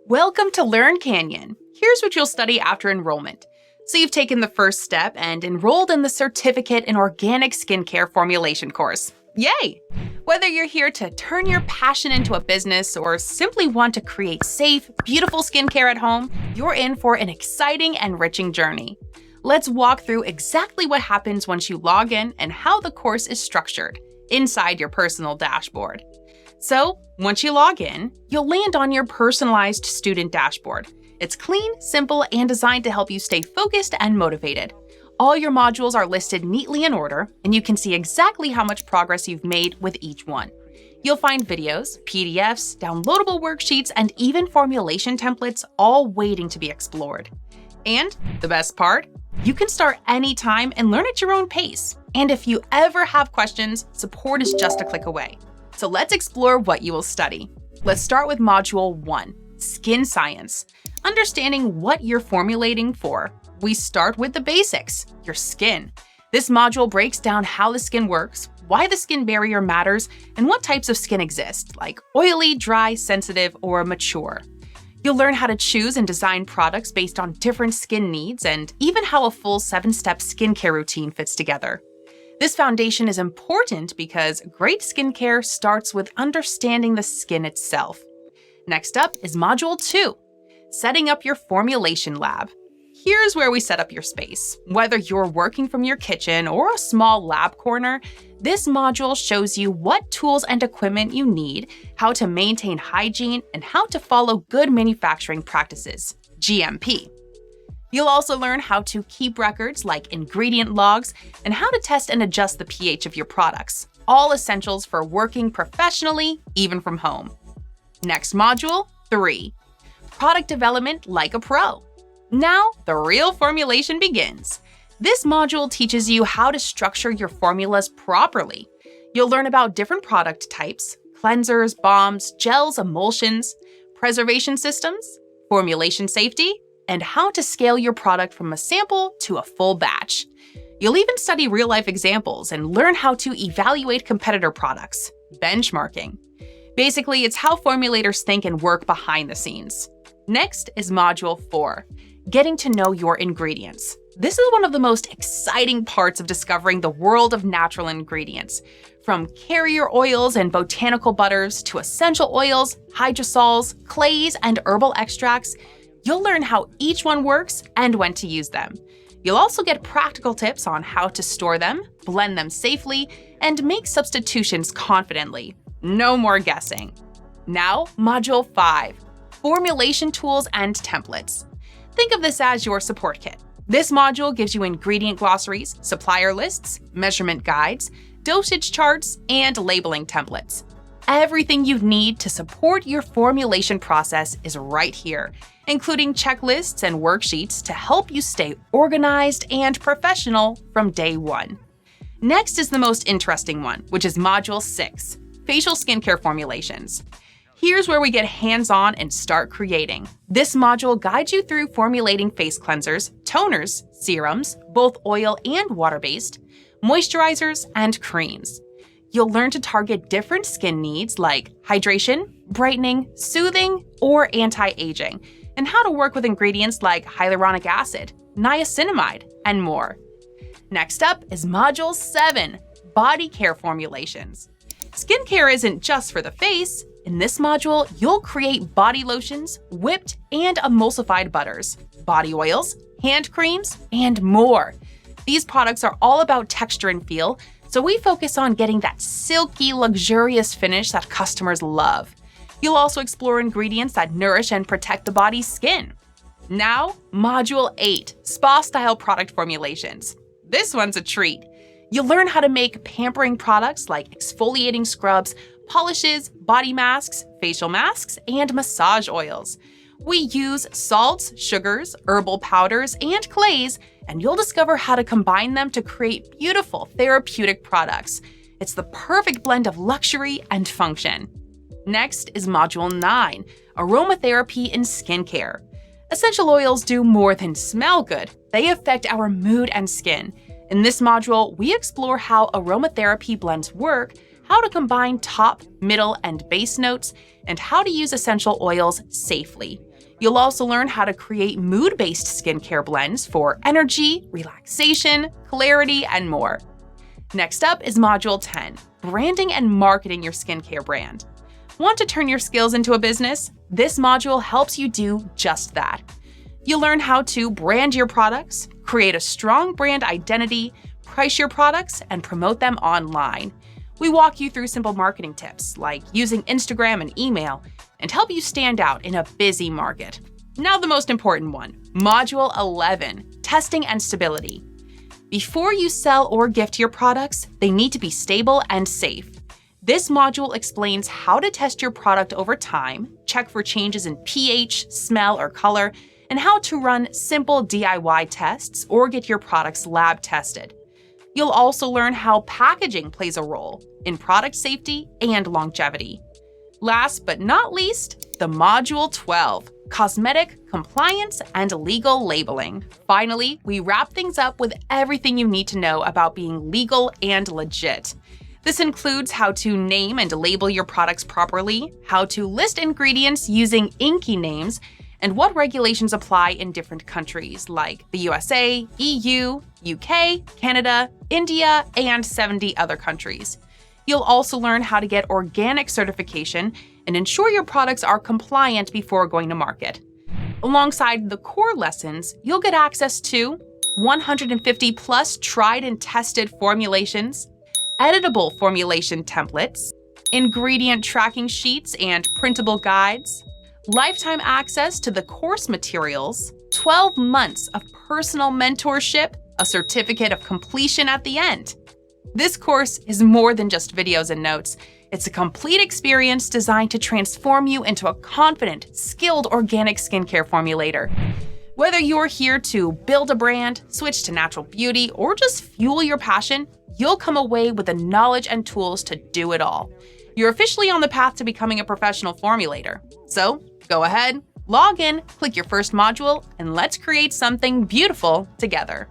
Welcome to Learn Canyon. Here's what you'll study after enrollment. So you've taken the first step and enrolled in the Certificate in Organic Skincare Formulation course. Yay! Whether you're here to turn your passion into a business or simply want to create safe, beautiful skincare at home, you're in for an exciting and enriching journey. Let's walk through exactly what happens once you log in and how the course is structured inside your personal dashboard. So, once you log in, you'll land on your personalized student dashboard. It's clean, simple, and designed to help you stay focused and motivated. All your modules are listed neatly in order, and you can see exactly how much progress you've made with each one. You'll find videos, PDFs, downloadable worksheets, and even formulation templates all waiting to be explored. And the best part? You can start anytime and learn at your own pace. And if you ever have questions, support is just a click away. So let's explore what you will study. Let's start with Module 1, Skin Science. Understanding what you're formulating for. We start with the basics, your skin. This module breaks down how the skin works, why the skin barrier matters, and what types of skin exist, like oily, dry, sensitive, or mature. You'll learn how to choose and design products based on different skin needs, and even how a full 7-step skincare routine fits together. This foundation is important because great skincare starts with understanding the skin itself. Next up is Module 2, Setting Up Your Formulation Lab. Here's where we set up your space. Whether you're working from your kitchen or a small lab corner, this module shows you what tools and equipment you need, how to maintain hygiene, and how to follow good manufacturing practices, GMP. You'll also learn how to keep records like ingredient logs and how to test and adjust the pH of your products, all essentials for working professionally, even from home. Next module, 3, Product Development Like a Pro. Now, the real formulation begins. This module teaches you how to structure your formulas properly. You'll learn about different product types, cleansers, balms, gels, emulsions, preservation systems, formulation safety, and how to scale your product from a sample to a full batch. You'll even study real-life examples and learn how to evaluate competitor products, benchmarking. Basically, it's how formulators think and work behind the scenes. Next is Module 4, Getting to Know Your Ingredients. This is one of the most exciting parts of discovering the world of natural ingredients. From carrier oils and botanical butters to essential oils, hydrosols, clays, and herbal extracts, you'll learn how each one works and when to use them. You'll also get practical tips on how to store them, blend them safely, and make substitutions confidently. No more guessing. Now, Module 5, Formulation Tools and Templates. Think of this as your support kit. This module gives you ingredient glossaries, supplier lists, measurement guides, dosage charts, and labeling templates. Everything you need to support your formulation process is right here, including checklists and worksheets to help you stay organized and professional from day one. Next is the most interesting one, which is Module 6, Facial Skincare Formulations. Here's where we get hands-on and start creating. This module guides you through formulating face cleansers, toners, serums, both oil and water-based, moisturizers, and creams. You'll learn to target different skin needs like hydration, brightening, soothing, or anti-aging, and how to work with ingredients like hyaluronic acid, niacinamide, and more. Next up is Module 7, Body Care Formulations. Skincare isn't just for the face. In this module, you'll create body lotions, whipped and emulsified butters, body oils, hand creams, and more. These products are all about texture and feel, so we focus on getting that silky, luxurious finish that customers love. You'll also explore ingredients that nourish and protect the body's skin. Now, Module 8, Spa-Style Product Formulations. This one's a treat. You'll learn how to make pampering products like exfoliating scrubs, polishes, body masks, facial masks, and massage oils. We use salts, sugars, herbal powders, and clays, and you'll discover how to combine them to create beautiful therapeutic products. It's the perfect blend of luxury and function. Next is Module 9, Aromatherapy in Skincare. Essential oils do more than smell good. They affect our mood and skin. In this module, we explore how aromatherapy blends work, how to combine top, middle, and base notes, and how to use essential oils safely. You'll also learn how to create mood-based skincare blends for energy, relaxation, clarity, and more. Next up is Module 10, branding and marketing your skincare brand. Want to turn your skills into a business? This module helps you do just that. You'll learn how to brand your products, create a strong brand identity, price your products, and promote them online. We walk you through simple marketing tips like using Instagram and email and help you stand out in a busy market. Now the most important one, Module 11, testing and stability. Before you sell or gift your products, they need to be stable and safe. This module explains how to test your product over time, check for changes in pH, smell, or color, and how to run simple DIY tests or get your products lab tested. You'll also learn how packaging plays a role in product safety and longevity. Last but not least, the Module 12, cosmetic, compliance, and legal labeling. Finally, we wrap things up with everything you need to know about being legal and legit. This includes how to name and label your products properly, how to list ingredients using inky names, and what regulations apply in different countries like the USA, EU, UK, Canada, India, and 70 other countries. You'll also learn how to get organic certification and ensure your products are compliant before going to market. Alongside the core lessons, you'll get access to 150 plus tried and tested formulations, editable formulation templates, ingredient tracking sheets and printable guides, lifetime access to the course materials, 12 months of personal mentorship, a certificate of completion at the end. This course is more than just videos and notes. It's a complete experience designed to transform you into a confident, skilled organic skincare formulator. Whether you're here to build a brand, switch to natural beauty, or just fuel your passion, you'll come away with the knowledge and tools to do it all. You're officially on the path to becoming a professional formulator. So go ahead, log in, click your first module, and let's create something beautiful together.